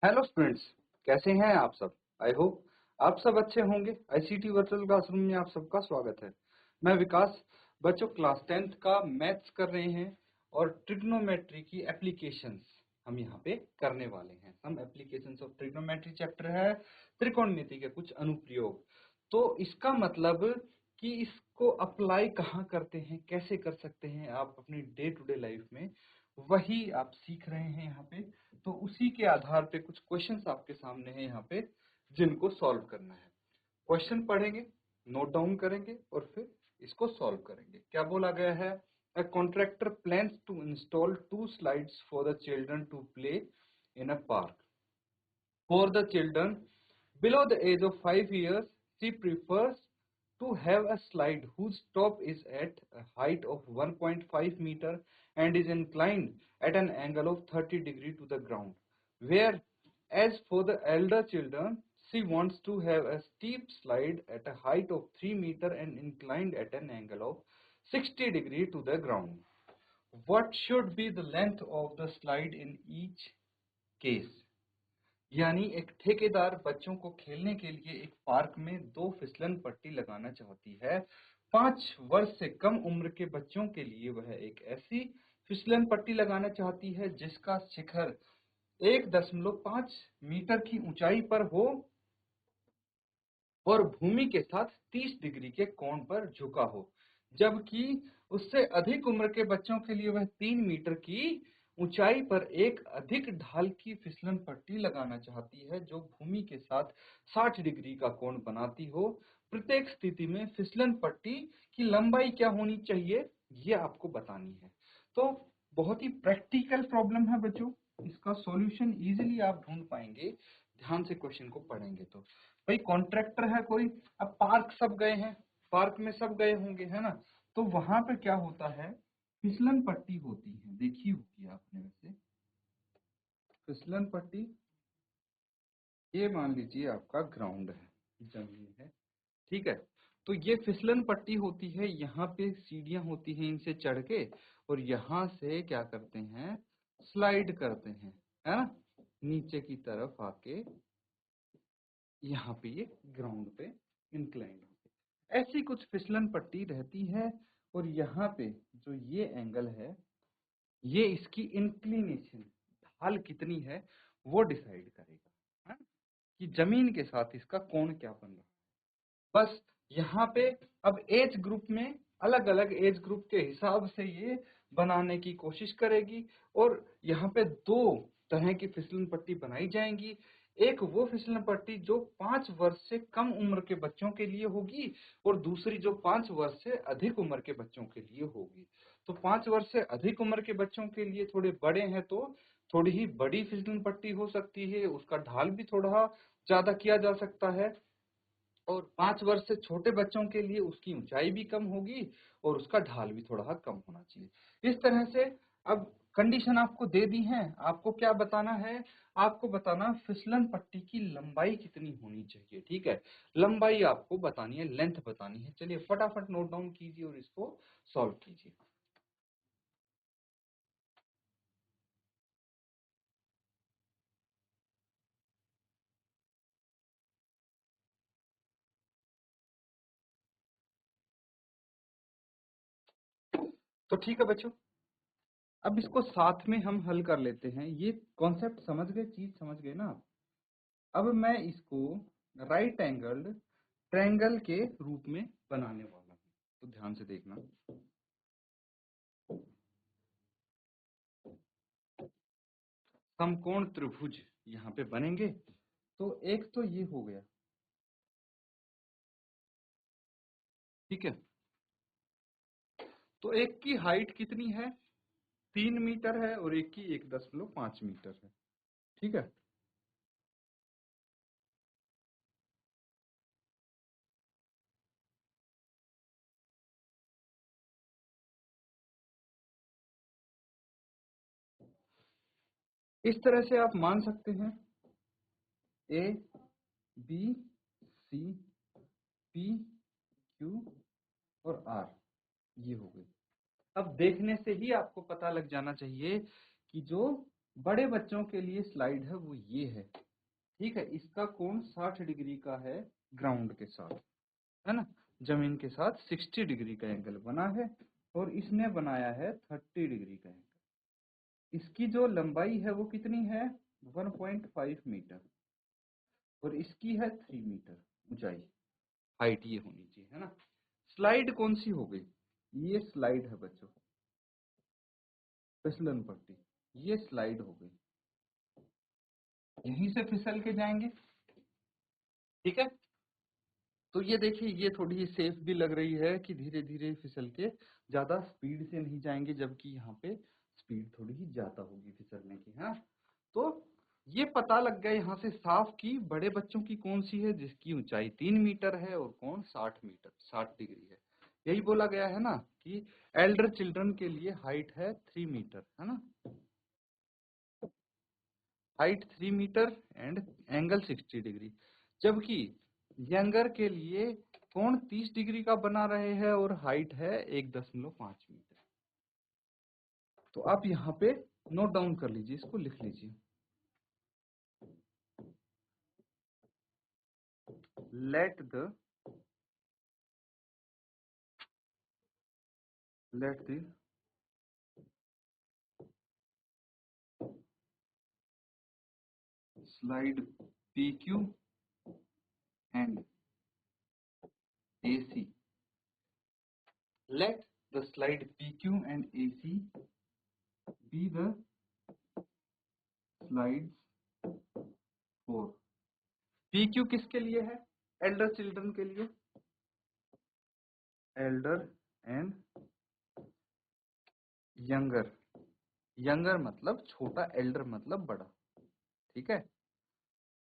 Hello students, कैसे हैं आप सब। आई होप आप सब अच्छे होंगे। आईसीटी वर्चुअल क्लासरूम में आप सबका स्वागत है। मैं विकास। बच्चों, क्लास 10th का मैथ्स कर रहे हैं और ट्रिग्नोमेट्री की एप्लीकेशंस हम यहाँ पे करने वाले हैं। Some applications of trigonometry chapter है, त्रिकोणमिति के कुछ अनुप्रयोग। तो इसका मतलब कि इसको अप्लाई कहाँ करते हैं, कैसे कर सकते हैं आप अपनी डे टू डे लाइफ में, वही आप सीख रहे हैं यहाँ पे। तो उसी के आधार पे कुछ क्वेश्चंस आपके सामने हैं यहाँ पे, जिनको सॉल्व करना है। क्वेश्चन पढ़ेंगे, नोट डाउन करेंगे और फिर इसको सॉल्व करेंगे। क्या बोला गया है? A contractor plans to install 2 slides for the children to play in a park. For the children below the age of 5 years, she prefers to have a slide whose top is at a height of 1.5 meter and is inclined at an angle of 30 degrees to the ground. Whereas for the elder children, she wants to have a steep slide at a height of 3 meter and inclined at an angle of 60 degrees to the ground. What should be the length of the slide in each case? यानी एक ठेकेदार बच्चों को खेलने के लिए एक park में 2 फिसलन पट्टी लगाना चाहती है। 5 वर्ष से कम उम्र के बच्चों के लिए वह एक ऐसी फिसलन पट्टी लगाना चाहती है जिसका शिखर 1.5 मीटर की ऊंचाई पर हो और भूमि के साथ 30 डिग्री के कोण पर झुका हो, जबकि उससे अधिक उम्र के बच्चों के लिए वह 3 मीटर की ऊंचाई पर एक अधिक ढाल की फिसलन पट्टी लगाना चाहती है जो भूमि के साथ 60 डिग्री का कोण बनाती हो। प्रत्येक स्थिति में फिसलन पट्टी की लंबाई क्या होनी चाहिए, ये आपको बतानी है। तो बहुत ही प्रैक्टिकल प्रॉब्लम है बच्चों, इसका सॉल्यूशन इजीली आप ढूंढ पाएंगे ध्यान से क्वेश्चन को पढ़ेंगे तो। भाई कॉन्ट्रैक्टर है कोई, अब पार्क सब गए हैं, पार्क में सब गए होंगे, है ना। तो वहां पे क्या होता है, फिसलन पट्टी होती है, देखी होगी आपने वैसे फिसलन पट्टी। ये मान लीजिए आपका ग्राउंड है, जमीन है, ठीक है। तो ये फिसलन पट्टी होती है, यहाँ पे सीढ़ियां होती हैं, इनसे चढ़ के और यहाँ से क्या करते हैं, स्लाइड करते हैं, है ना, नीचे की तरफ आके यहाँ पे ये ग्राउंड पे इंक्लाइंड होते, ऐसी कुछ फिसलन पट्टी रहती है। और यहाँ पे जो ये एंगल है, ये इसकी इंक्लिनेशन, ढाल कितनी है, वो डिसाइड करेगा, है? कि जमीन के साथ इसका कोण क्या बन रहा है। बस यहाँ पे अब एज ग्रुप में अलग अलग एज ग्रुप के हिसाब से ये बनाने की कोशिश करेगी। और यहाँ पे 2 तरह की फिसलन पट्टी बनाई जाएंगी। एक वो फिसलन पट्टी जो 5 वर्ष से कम उम्र के बच्चों के लिए होगी और दूसरी जो 5 वर्ष से अधिक उम्र के बच्चों के लिए होगी। तो 5 वर्ष से अधिक उम्र के बच्चों के लिए थोड़े बड़े हैं तो थोड़ी ही बड़ी फिसलन पट्टी हो सकती है, उसका ढाल भी थोड़ा ज्यादा किया जा सकता है। और 5 वर्ष से छोटे बच्चों के लिए उसकी ऊंचाई भी कम होगी और उसका ढाल भी थोड़ा कम होना चाहिए। इस तरह से अब कंडीशन आपको दे दी है, आपको क्या बताना है, आपको बताना फिसलन पट्टी की लंबाई कितनी होनी चाहिए, ठीक है। लंबाई आपको बतानी है, लेंथ बतानी है। चलिए फटाफट नोट डाउन कीजिए और इसको सॉल्व कीजिए। तो ठीक है बच्चों, अब इसको साथ में हम हल कर लेते हैं। ये कॉन्सेप्ट समझ गए, चीज समझ गए ना आप। अब मैं इसको राइट एंगल्ड ट्रायंगल के रूप में बनाने वाला हूं, तो ध्यान से देखना। समकोण त्रिभुज यहाँ पे बनेंगे। तो एक तो ये हो गया, ठीक है। तो एक की हाइट कितनी है, 3 मीटर है और एक की 1.5 मीटर है, ठीक है। इस तरह से आप मान सकते हैं A B C P Q और आर, ये हो गई। अब देखने से ही आपको पता लग जाना चाहिए कि जो बड़े बच्चों के लिए स्लाइड है वो ये है, ठीक है। इसका कोण 60 डिग्री का है ग्राउंड के साथ, है ना, जमीन के साथ 60 डिग्री का एंगल बना है, और इसने बनाया है 30 डिग्री का एंगल। इसकी जो लंबाई है वो कितनी है, 1.5 मीटर, और इसकी है 3 मीटर ऊंचाई, हाइट ये होनी चाहिए, है ना। स्लाइड कौन सी हो गई, ये स्लाइड है बच्चों, फिसलन पट्टी, ये स्लाइड हो गई, यहीं से फिसल के जाएंगे, ठीक है। तो ये देखिए, ये थोड़ी सेफ भी लग रही है कि धीरे धीरे फिसल के, ज्यादा स्पीड से नहीं जाएंगे, जबकि यहाँ पे स्पीड थोड़ी ही ज्यादा होगी फिसलने की। हाँ, तो ये पता लग गया यहाँ से साफ कि बड़े बच्चों की कौन सी है जिसकी ऊंचाई 3 मीटर है और कोण 60 मीटर 60 डिग्री है। यही बोला गया है ना कि एल्डर चिल्ड्रन के लिए हाइट है 3 मीटर, है ना, height 3 metre and angle 60 degree, जबकि यंगर के लिए कोण 30 डिग्री का बना रहे हैं और हाइट है 1.5 मीटर। तो आप यहाँ पे नोट डाउन कर लीजिए, इसको लिख लीजिए। Let the slide PQ and AC. Let the slide PQ and AC be the slides for. PQ किसके लिए है, एल्डर चिल्ड्रन के लिए, एल्डर एंड यंगर, यंगर मतलब छोटा, एल्डर मतलब बड़ा, ठीक है।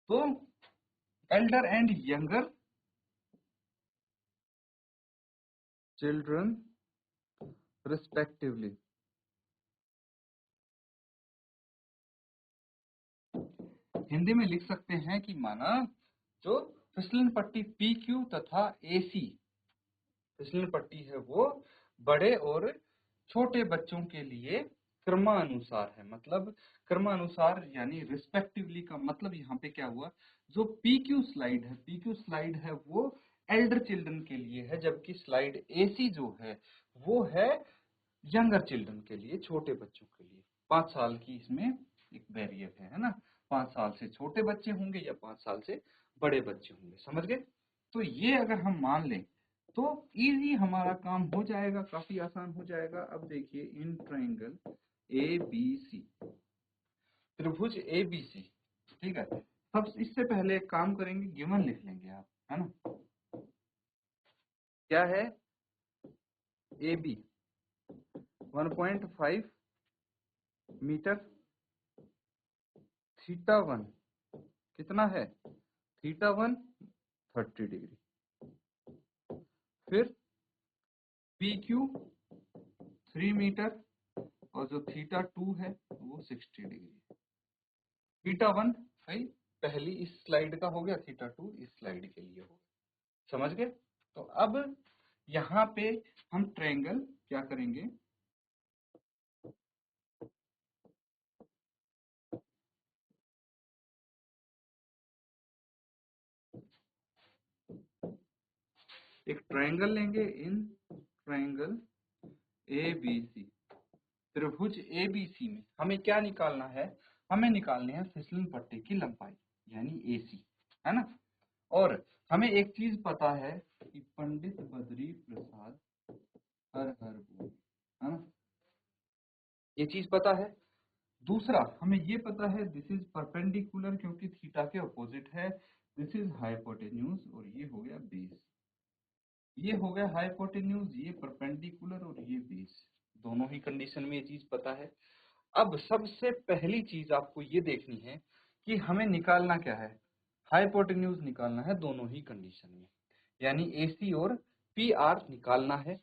तो Elder and younger children respectively, Hindi में लिख सकते हैं कि माना जो फिसलन पट्टी PQ तथा AC फिसलन पट्टी है वो बड़े और छोटे बच्चों के लिए क्रमानुसार है। मतलब क्रमानुसार यानी रिस्पेक्टिवली का मतलब यहाँ पे क्या हुआ, जो PQ स्लाइड है वो एल्डर चिल्ड्रन के लिए है, जबकि स्लाइड AC जो है वो है यंगर चिल्ड्रन के लिए, छोटे बच्चों के लिए। 5 साल की इसमें एक बैरियर है ना, 5 साल से छोटे बच्चे होंगे या 5 साल से बड़े बच्चे होंगे, समझ गए। तो ये अगर हम मान लें तो इजी हमारा काम हो जाएगा, काफी आसान हो जाएगा। अब देखिए, इन ट्राइंगल ABC, त्रिभुज ABC, ठीक है। सब इससे पहले एक काम करेंगे, गिवन लिख लेंगे आप, है ना। क्या है, AB 1.5 मीटर, θ1 कितना है, θ1 30 डिग्री, फिर PQ 3 मीटर, और जो θ2 है वो 60 डिग्री। θ1 भाई पहली इस स्लाइड का हो गया, θ2 इस स्लाइड के लिए हो गया, समझ गए। तो अब यहाँ पे हम ट्रायंगल क्या करेंगे, एक ट्रायंगल लेंगे, इन ट्रायंगल ABC, त्रिभुज ABC में हमें क्या निकालना है, हमें निकालनी है फिसलन पट्टी की लंबाई यानी AC, है ना। और हमें एक चीज पता है कि पंडित बद्री प्रसाद हर हर बोल, है ना, ये चीज पता है। दूसरा हमें ये पता है दिस इज परपेंडिकुलर क्योंकि थीटा के अपोजिट है, दिस इज हाइपोटेन्यूज, और ये हो गया बेस, ये हो गया हाइपोटेन्यूज, ये परपेंडिकुलर और ये बेस, दोनों ही कंडीशन में ये चीज पता है। अब सबसे पहली चीज आपको ये देखनी है कि हमें निकालना क्या है, हाइपोटेन्यूज निकालना है दोनों ही कंडीशन में, यानी AC और PR निकालना है।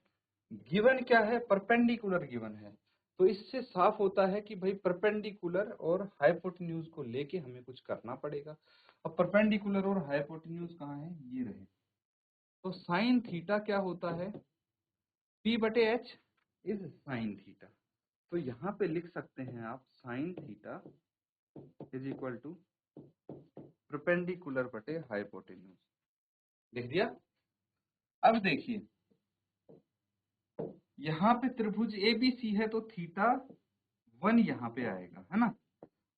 गिवन क्या है, परपेंडिकुलर गिवन है, तो इससे साफ होता है कि भाई परपेंडिकुलर और हाइपोटेन्यूज को लेके हमें कुछ करना पड़ेगा। अब परपेंडिकुलर और हाइपोटेन्यूज कहाँ है, ये रहे। तो साइन थीटा क्या होता है, P/H इज साइन थीटा, तो यहाँ पे लिख सकते हैं आप sine theta is equal to perpendicular बटे हाइपोटेन्यूज। लिख दिया। अब देखिए यहाँ पे त्रिभुज एबीसी है तो थीटा 1 यहाँ पे आएगा, है ना,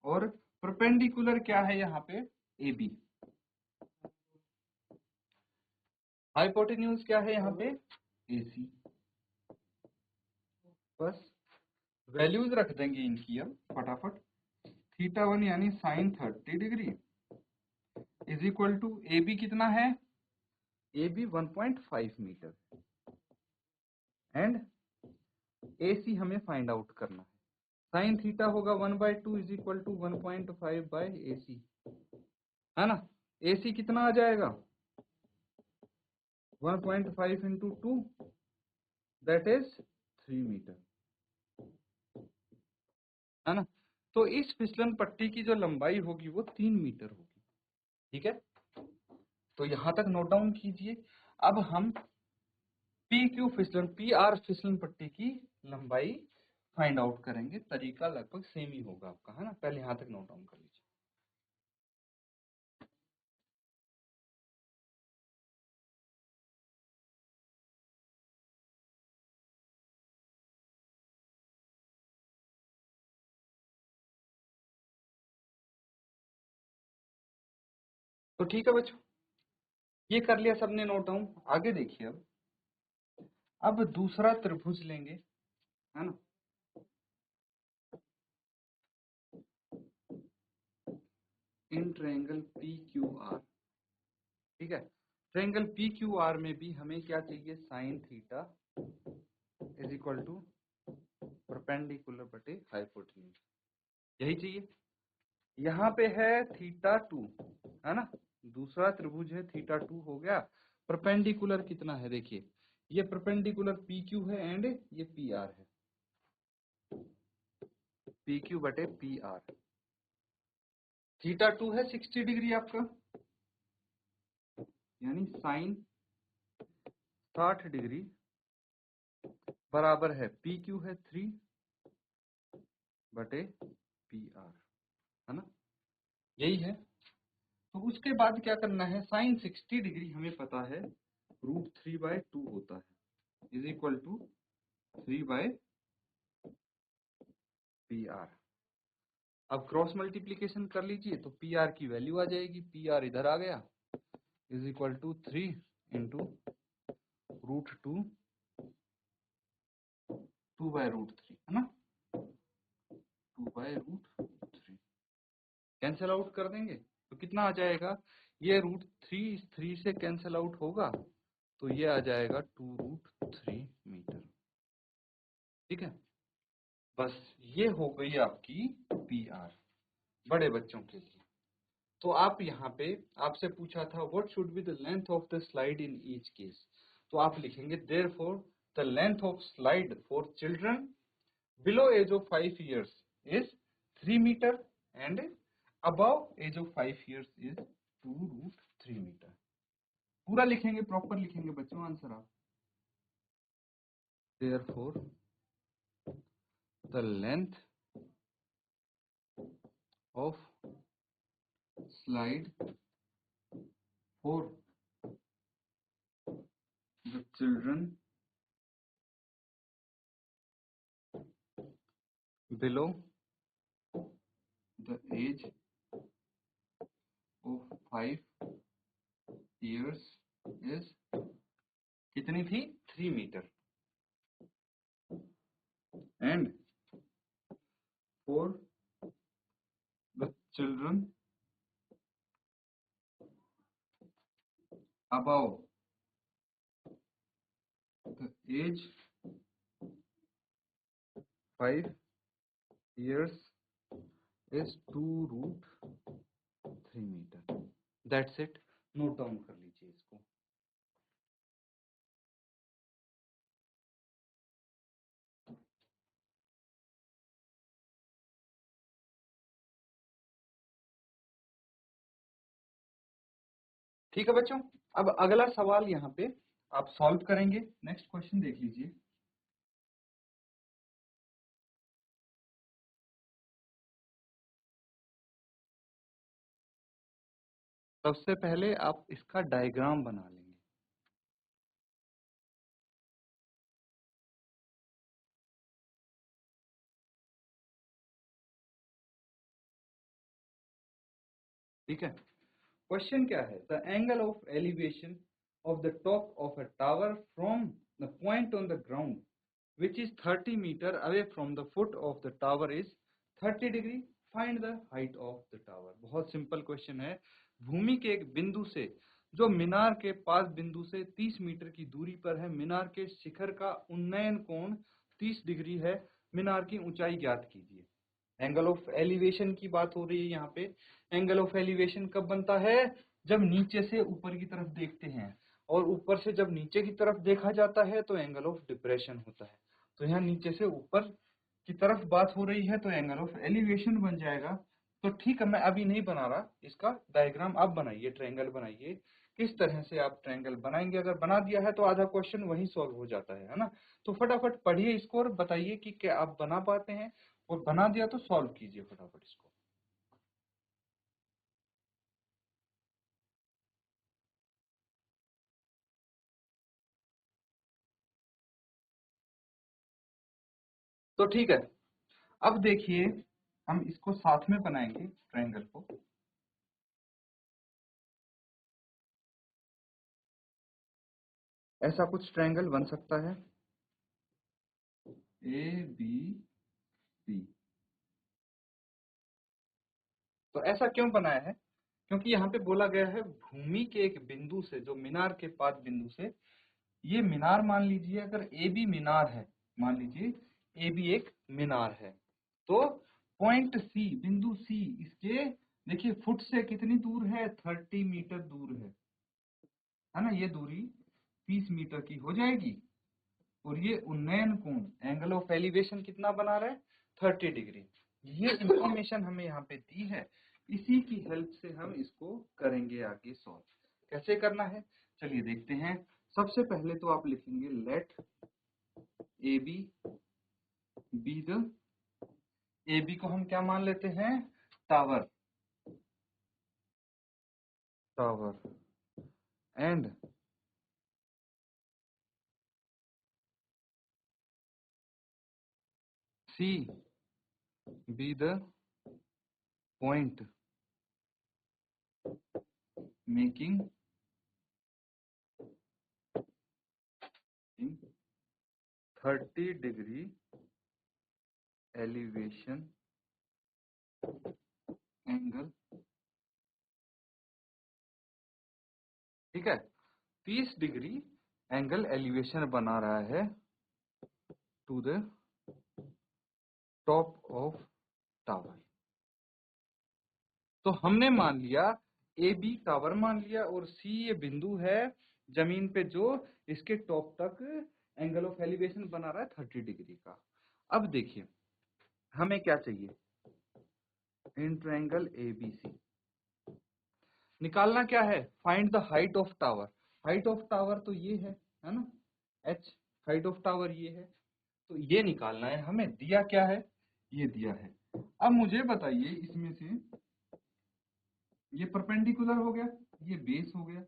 और परपेंडिकुलर क्या है यहाँ पे, AB। हाइपोटेन्यूज क्या है यहाँ पे, AC। बस वैल्यूज रख देंगे इनकी अब फटाफट। थीटा 1 यानी sine 30 degree is equal to AB कितना है, AB 1.5 मीटर एंड AC हमें फाइंड आउट करना है। साइन थीटा होगा 1/2 is equal to 1.5 by AC, है ना। AC कितना आ जाएगा, 1.5 इंटू 2 दैट इज 3 मीटर, है ना। तो इस फिसलन पट्टी की जो लंबाई होगी वो 3 मीटर होगी। ठीक है, तो यहां तक नोट डाउन कीजिए। अब हम PR फिसलन पट्टी की लंबाई फाइंड आउट करेंगे। तरीका लगभग सेम ही होगा आपका, है ना। पहले यहां तक नोट डाउन कर लीजिए। तो ठीक है बच्चों, ये कर लिया सबने नोट डाउन। आगे देखिए अब दूसरा त्रिभुज लेंगे, है ना। इन ट्रायंगल PQR, ठीक है। ट्रायंगल PQR में भी हमें क्या चाहिए, sine theta is equal to perpendicular बटे हाइपोटेन्यूज, यही चाहिए। यहाँ पे है थीटा 2, है ना। दूसरा त्रिभुज है थीटा 2 हो गया। परपेंडिकुलर कितना है देखिए, ये परपेंडिकुलर PQ है एंड ये PR है, PQ बटे PR। थीटा 2 है 60 डिग्री आपका, यानी साइन 60 डिग्री बराबर है PQ है 3 बटे PR, है ना, यही है। तो उसके बाद क्या करना है, साइन 60 डिग्री हमें पता है √3/2 होता है इज इक्वल टू 3/PR। अब क्रॉस मल्टीप्लीकेशन कर लीजिए तो PR की वैल्यू आ जाएगी, PR इधर आ गया इज इक्वल टू 3 इंटू √2 2/√3, है ना, 2/√3 कैंसिल आउट कर देंगे तो कितना आ जाएगा, ये √3 से कैंसिल आउट होगा तो ये आ जाएगा 2√3 मीटर। ठीक है, बस ये हो गई आपकी PR बड़े बच्चों के लिए। तो आप यहाँ पे आपसे पूछा था what should be the length of the slide in each case, तो आप लिखेंगे therefore the length of slide for children below age of 5 years is 3 metre and above age of 5 years is 2√3 metre. पूरा लिखेंगे, proper लिखेंगे बच्चों answer आप। Therefore the length of slide for the children below the age of 5 years is कितनी थी, 3 metre and for the children above the age 5 years is 2√3 metre. That's it, note down कर लीजिए इसको। ठीक है बच्चों, अब अगला सवाल यहाँ पे आप सॉल्व करेंगे। नेक्स्ट क्वेश्चन देख लीजिए। सबसे पहले आप इसका डायग्राम बना लेंगे। ठीक है, क्वेश्चन क्या है? The angle of elevation of the top of a tower from the point on the ground which is 30 meter away from the foot of the tower is 30 degree. Find the height of the tower. बहुत simple question है। भूमि के एक बिंदु से जो मीनार के पास बिंदु से 30 मीटर की दूरी पर है, मीनार के शिखर का उन्नयन कोण 30 डिग्री है, मीनार की ऊंचाई ज्ञात कीजिए। एंगल ऑफ एलिवेशन की बात हो रही है यहाँ पे। एंगल ऑफ एलिवेशन कब बनता है? जब नीचे से ऊपर की तरफ देखते हैं, और ऊपर से जब नीचे की तरफ देखा जाता है तो एंगल ऑफ डिप्रेशन होता है। तो यहाँ नीचे से ऊपर की तरफ बात हो रही है तो एंगल ऑफ एलिवेशन बन जाएगा। तो ठीक है, मैं अभी नहीं बना रहा, इसका डायग्राम आप बनाइए, ट्रायंगल बनाइए। किस तरह से आप ट्रायंगल बनाएंगे? अगर बना दिया है तो आधा क्वेश्चन वहीं सॉल्व हो जाता है ना। तो फटाफट पढ़िए इसको और बताइए कि क्या आप बना पाते हैं, और बना दिया तो सॉल्व कीजिए फटाफट इसको। तो ठीक है, अब देखिए हम इसको साथ में बनाएंगे ट्रायंगल को। ऐसा कुछ ट्रायंगल बन सकता है ए बी सी। तो ऐसा क्यों बनाया है? क्योंकि यहाँ पे बोला गया है भूमि के एक बिंदु से, जो मीनार के पास बिंदु से, ये मीनार मान लीजिए, अगर ए बी मीनार है, मान लीजिए ए बी एक मीनार है, तो पॉइंट सी, बिंदु सी, इसके देखिए फुट से कितनी दूर है? 30 मीटर दूर है ना। ये दूरी 30 मीटर की हो जाएगी, और ये उन्नयन कोण, एंगल ऑफ एलिवेशन कितना बना रहा है? 30 डिग्री। ये इंफॉर्मेशन हमें यहाँ पे दी है, इसी की हेल्प से हम इसको करेंगे आगे सॉल्व। कैसे करना है चलिए देखते हैं। सबसे पहले तो आप लिखेंगे let A B the, A B को हम क्या मान लेते हैं? Tower, tower, and C B the point making 30 degree elevation angle. ठीक है, 30 डिग्री एंगल एलिवेशन बना रहा है to the top of tower. तो हमने मान लिया ए बी टावर मान लिया, और सी ये बिंदु है जमीन पे जो इसके टॉप तक एंगल ऑफ एलिवेशन बना रहा है 30 डिग्री का। अब देखिए हमें क्या चाहिए? इन ट्रायंगल ए बी सी निकालना क्या है? Find the height of tower. Height of tower तो ये है ना, एच, हाइट ऑफ टावर ये है, तो ये निकालना है हमें। दिया क्या है? ये दिया है। अब मुझे बताइए इसमें से, ये परपेंडिकुलर हो गया, ये बेस हो गया,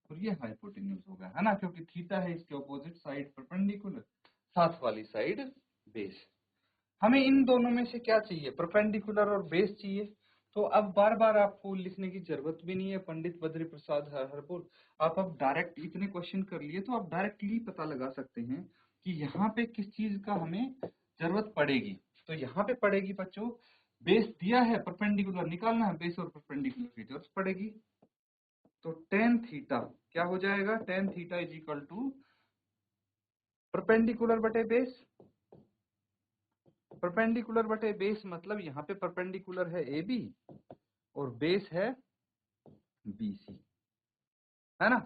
और ये हाइपोटेन्यूज हो गया, है ना, क्योंकि थीटा है इसके ऑपोजिट साइड परपेंडिकुलर, साथ वाली साइड बेस। हमें इन दोनों में से क्या चाहिए? परपेंडिकुलर और बेस चाहिए। तो अब बार बार आपको लिखने की जरूरत भी नहीं है, पंडित बद्री प्रसाद हरपुर। आप अब डायरेक्ट इतने क्वेश्चन कर लिए तो आप डायरेक्टली पता लगा सकते हैं कि यहाँ पे किस चीज का हमें जरूरत पड़ेगी। तो यहाँ पे पड़ेगी बच्चों, बेस दिया है, परपेंडिकुलर निकालना है, बेस और परपेंडिकुलर की जरूरत पड़ेगी। तो टेन थीटा क्या हो जाएगा? Tan theta is equal to perpendicular बटे बेस। परपेंडिकुलर बटे बेस मतलब यहाँ पे परपेंडिकुलर है ए बी और बेस है बी सी, है ना।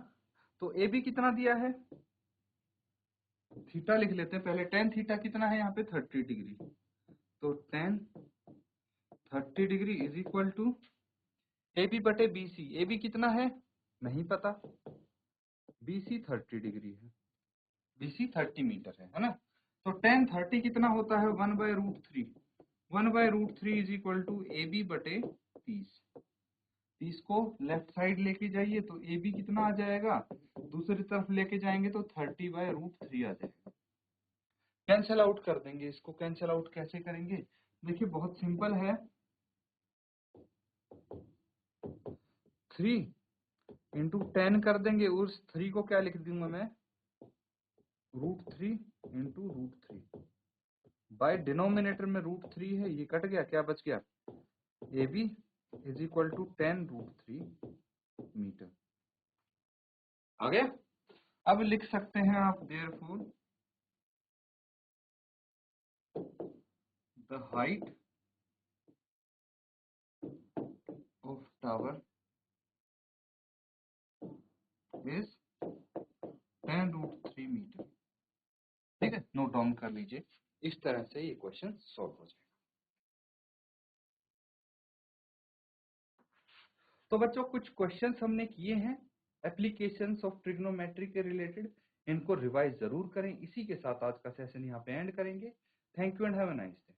तो ए बी कितना दिया है? थीटा लिख लेते हैं पहले। टेन थीटा कितना है यहाँ पे? 30 डिग्री। तो tan 30 degree is equal to A B बटे बी सी। ए बी कितना है नहीं पता, बी सी 30 डिग्री है, बी सी 30 मीटर है ना। तो टेन 30 कितना होता है? 1/√3। 1/√3 is equal to A B बटे 30। 30 को लेफ्ट साइड लेके जाइए तो ए बी कितना आ जाएगा, दूसरी तरफ लेके जाएंगे तो 30/√3 आ जाएगा। कैंसिल आउट कर देंगे, इसको कैंसिल आउट कैसे करेंगे, देखिए बहुत सिंपल है। 3 इंटू 10 कर देंगे, उस 3 को क्या लिख दूंगा मैं, √3 इंटू √3 बाय डिनोमिनेटर में √3 है, ये कट गया, क्या बच गया, A B is equal to 10√3 metre आ गया। अब लिख सकते हैं आप therefore the height of tower is 10√3 metre. ठीक है, नोट डाउन कर लीजिए, इस तरह से ये क्वेश्चन सॉल्व हो जाएगा। तो बच्चों कुछ क्वेश्चंस हमने किए हैं एप्लीकेशंस ऑफ ट्रिग्नोमेट्री के रिलेटेड, इनको रिवाइज जरूर करें। इसी के साथ आज का सेशन यहाँ पे एंड करेंगे। Thank you and have a nice day.